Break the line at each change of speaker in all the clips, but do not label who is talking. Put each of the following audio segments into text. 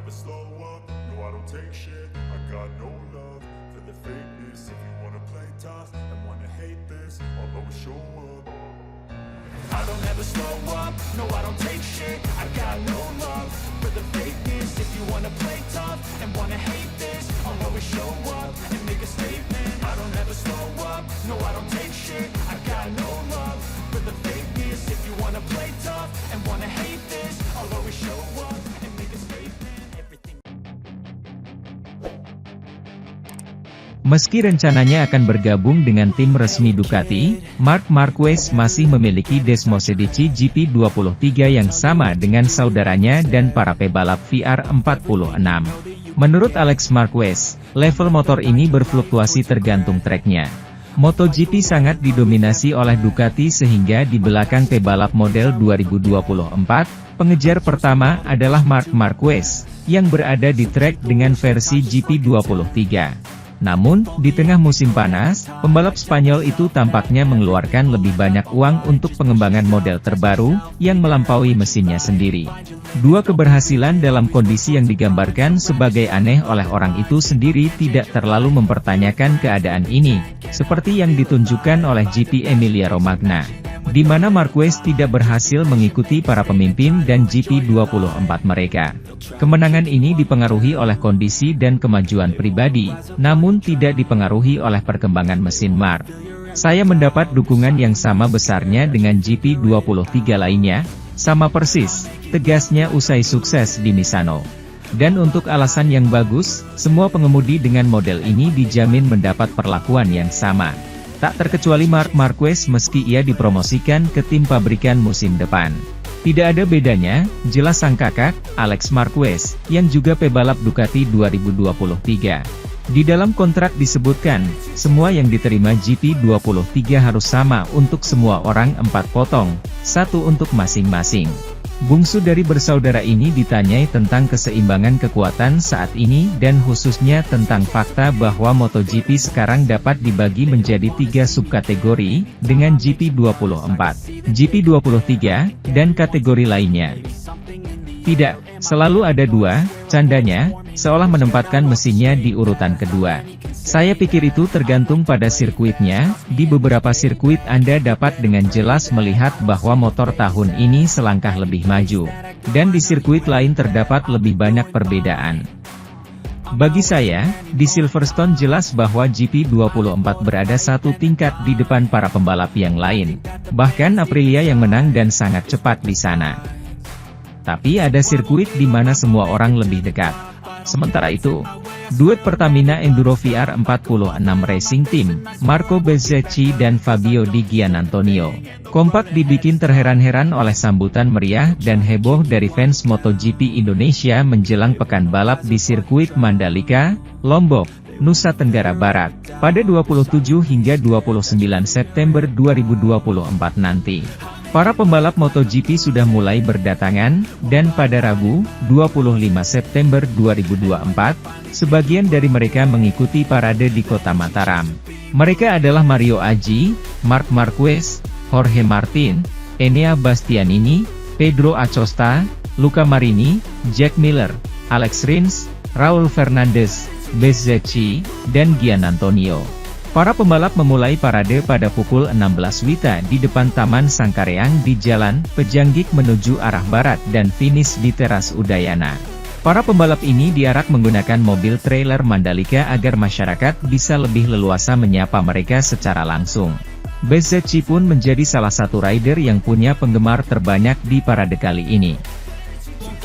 never slow up, no I don't take shit. I got no love for the fakeness. If you wanna play tough and wanna hate this, I'll always show up. I don't ever slow up, no I don't take shit. I got no love for the fakeness. If you wanna play tough and wanna hate this, I'll always show up and make a statement. I don't ever slow up, no I don't take shit. I got no love for the fakeness. If you wanna play tough and wanna hate this, I'll always show up and make a statement. Everything.
Meski rencananya akan bergabung dengan tim resmi Ducati, Marc Marquez masih memiliki Desmosedici GP23 yang sama dengan saudaranya dan para pebalap VR46. Menurut Alex Marquez, level motor ini berfluktuasi tergantung treknya. MotoGP sangat didominasi oleh Ducati sehingga di belakang pebalap model 2024, pengejar pertama adalah Marc Marquez, yang berada di trek dengan versi GP23. Namun, di tengah musim panas, pembalap Spanyol itu tampaknya mengeluarkan lebih banyak uang untuk pengembangan model terbaru, yang melampaui mesinnya sendiri. Dua keberhasilan dalam kondisi yang digambarkan sebagai aneh oleh orang itu sendiri tidak terlalu mempertanyakan keadaan ini, seperti yang ditunjukkan oleh GP Emilia-Romagna, di mana Marquez tidak berhasil mengikuti para pemimpin dan GP24 mereka. Kemenangan ini dipengaruhi oleh kondisi dan kemajuan pribadi, namun tidak dipengaruhi oleh perkembangan mesin Marc. Saya mendapat dukungan yang sama besarnya dengan GP23 lainnya, sama persis, tegasnya usai sukses di Misano. Dan untuk alasan yang bagus, semua pengemudi dengan model ini dijamin mendapat perlakuan yang sama. Tak terkecuali Marc Marquez meski ia dipromosikan ke tim pabrikan musim depan. Tidak ada bedanya, jelas sang kakak, Alex Marquez, yang juga pebalap Ducati 2023. Di dalam kontrak disebutkan, semua yang diterima GP23 harus sama untuk semua orang 4 potong, 1 untuk masing-masing. Bungsu dari bersaudara ini ditanyai tentang keseimbangan kekuatan saat ini dan khususnya tentang fakta bahwa MotoGP sekarang dapat dibagi menjadi 3 subkategori, dengan GP24, GP23, dan kategori lainnya. Tidak, selalu ada 2, candanya, seolah menempatkan mesinnya di urutan kedua. Saya pikir itu tergantung pada sirkuitnya, di beberapa sirkuit Anda dapat dengan jelas melihat bahwa motor tahun ini selangkah lebih maju, dan di sirkuit lain terdapat lebih banyak perbedaan. Bagi saya, di Silverstone jelas bahwa GP24 berada satu tingkat di depan para pembalap yang lain, bahkan Aprilia yang menang dan sangat cepat di sana. Tapi ada sirkuit di mana semua orang lebih dekat. Sementara itu, duet Pertamina Enduro VR46 Racing Team, Marco Bezzecchi dan Fabio Di Giannantonio, kompak dibikin terheran-heran oleh sambutan meriah dan heboh dari fans MotoGP Indonesia menjelang pekan balap di sirkuit Mandalika, Lombok, Nusa Tenggara Barat, pada 27 hingga 29 September 2024 nanti. Para pembalap MotoGP sudah mulai berdatangan, dan pada Rabu, 25 September 2024, sebagian dari mereka mengikuti parade di kota Mataram. Mereka adalah Mario Aggi, Marc Marquez, Jorge Martin, Enea Bastianini, Pedro Acosta, Luca Marini, Jack Miller, Alex Rins, Raul Fernandez, Bezzecchi, dan Giannantonio. Para pembalap memulai parade pada pukul 16 WITA di depan Taman Sangkareang di Jalan Pejanggik menuju arah barat dan finish di Teras Udayana. Para pembalap ini diarak menggunakan mobil trailer Mandalika agar masyarakat bisa lebih leluasa menyapa mereka secara langsung. Bezzecchi pun menjadi salah satu rider yang punya penggemar terbanyak di parade kali ini.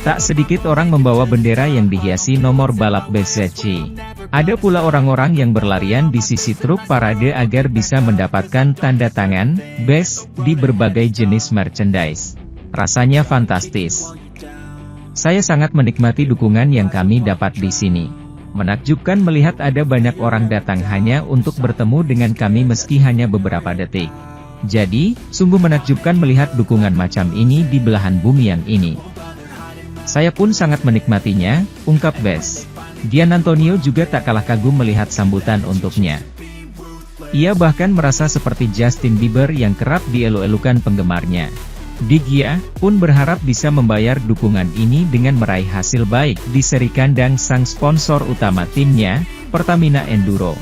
Tak sedikit orang membawa bendera yang dihiasi nomor balap Bezzecchi. Ada pula orang-orang yang berlarian di sisi truk parade agar bisa mendapatkan tanda tangan Bez di berbagai jenis merchandise. Rasanya fantastis. Saya sangat menikmati dukungan yang kami dapat di sini. Menakjubkan melihat ada banyak orang datang hanya untuk bertemu dengan kami meski hanya beberapa detik. Jadi, sungguh menakjubkan melihat dukungan macam ini di belahan bumi yang ini. Saya pun sangat menikmatinya, ungkap Bez. Giannantonio juga tak kalah kagum melihat sambutan untuknya. Ia bahkan merasa seperti Justin Bieber yang kerap dielu-elukan penggemarnya. Di Gia pun berharap bisa membayar dukungan ini dengan meraih hasil baik di seri kandang sang sponsor utama timnya, Pertamina Enduro.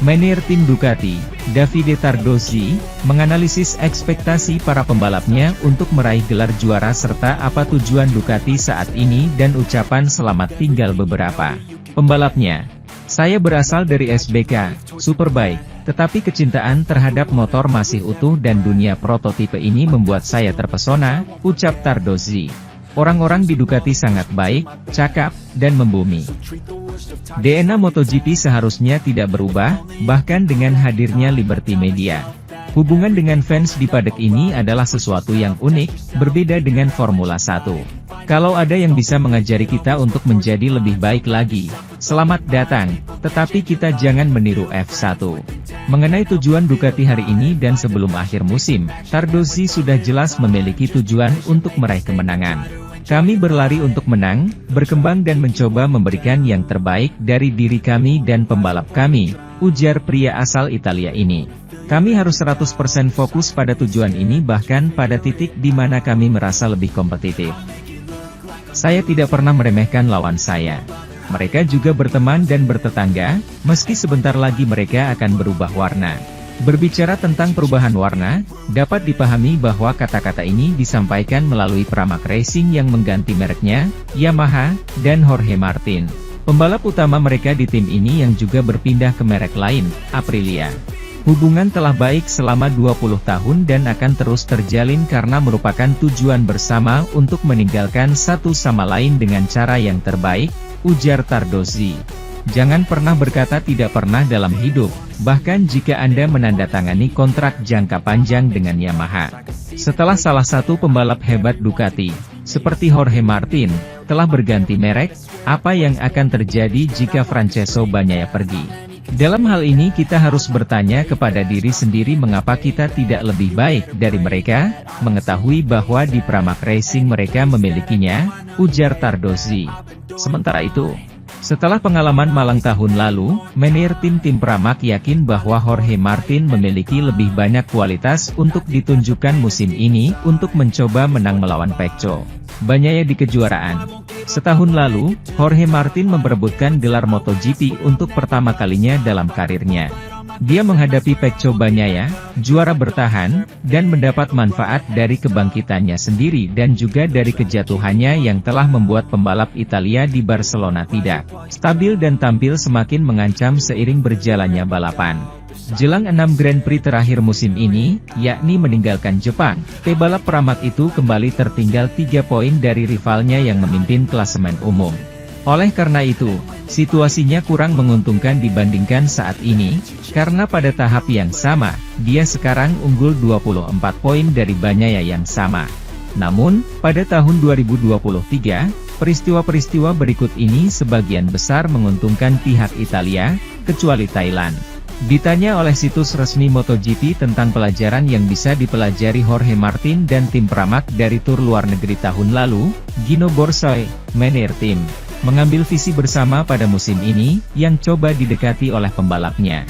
Manajer tim Ducati, Davide Tardozzi, menganalisis ekspektasi para pembalapnya untuk meraih gelar juara serta apa tujuan Ducati saat ini dan ucapan selamat tinggal beberapa pembalapnya. Saya berasal dari SBK, Superbike, tetapi kecintaan terhadap motor masih utuh dan dunia prototipe ini membuat saya terpesona, ucap Tardozzi. Orang-orang di Ducati sangat baik, cakap, dan membumi. DNA MotoGP seharusnya tidak berubah, bahkan dengan hadirnya Liberty Media. Hubungan dengan fans di paddock ini adalah sesuatu yang unik, berbeda dengan Formula 1. Kalau ada yang bisa mengajari kita untuk menjadi lebih baik lagi, selamat datang, tetapi kita jangan meniru F1. Mengenai tujuan Ducati hari ini dan sebelum akhir musim, Tardozzi sudah jelas memiliki tujuan untuk meraih kemenangan. Kami berlari untuk menang, berkembang dan mencoba memberikan yang terbaik dari diri kami dan pembalap kami, ujar pria asal Italia ini. Kami harus 100% fokus pada tujuan ini bahkan pada titik di mana kami merasa lebih kompetitif. Saya tidak pernah meremehkan lawan saya. Mereka juga berteman dan bertetangga, meski sebentar lagi mereka akan berubah warna. Berbicara tentang perubahan warna, dapat dipahami bahwa kata-kata ini disampaikan melalui Pramac Racing yang mengganti mereknya, Yamaha, dan Jorge Martin. Pembalap utama mereka di tim ini yang juga berpindah ke merek lain, Aprilia. Hubungan telah baik selama 20 tahun dan akan terus terjalin karena merupakan tujuan bersama untuk meninggalkan satu sama lain dengan cara yang terbaik, ujar Tardozzi. Jangan pernah berkata tidak pernah dalam hidup, bahkan jika Anda menandatangani kontrak jangka panjang dengan Yamaha. Setelah salah satu pembalap hebat Ducati, seperti Jorge Martin, telah berganti merek, apa yang akan terjadi jika Francesco Bagnaia pergi? Dalam hal ini kita harus bertanya kepada diri sendiri mengapa kita tidak lebih baik dari mereka, mengetahui bahwa di Pramac Racing mereka memilikinya, ujar Tardozzi. Sementara itu, setelah pengalaman malang tahun lalu, manajer tim Pramac yakin bahwa Jorge Martin memiliki lebih banyak kualitas untuk ditunjukkan musim ini untuk mencoba menang melawan Pecco Bagnaia di kejuaraan. Setahun lalu, Jorge Martin memperebutkan gelar MotoGP untuk pertama kalinya dalam karirnya. Dia menghadapi Pecco Bagnaia, juara bertahan, dan mendapat manfaat dari kebangkitannya sendiri dan juga dari kejatuhannya yang telah membuat pembalap Italia di Barcelona tidak stabil dan tampil semakin mengancam seiring berjalannya balapan. Jelang 6 Grand Prix terakhir musim ini, yakni meninggalkan Jepang, pebalap Pramac itu kembali tertinggal 3 poin dari rivalnya yang memimpin klasemen umum. Oleh karena itu, situasinya kurang menguntungkan dibandingkan saat ini, karena pada tahap yang sama, dia sekarang unggul 24 poin dari Bagnaia yang sama. Namun, pada tahun 2023, peristiwa-peristiwa berikut ini sebagian besar menguntungkan pihak Italia, kecuali Thailand. Ditanya oleh situs resmi MotoGP tentang pelajaran yang bisa dipelajari Jorge Martin dan tim Pramac dari tur luar negeri tahun lalu, Gino Borsoy, manajer tim, mengambil visi bersama pada musim ini, yang coba didekati oleh pembalapnya.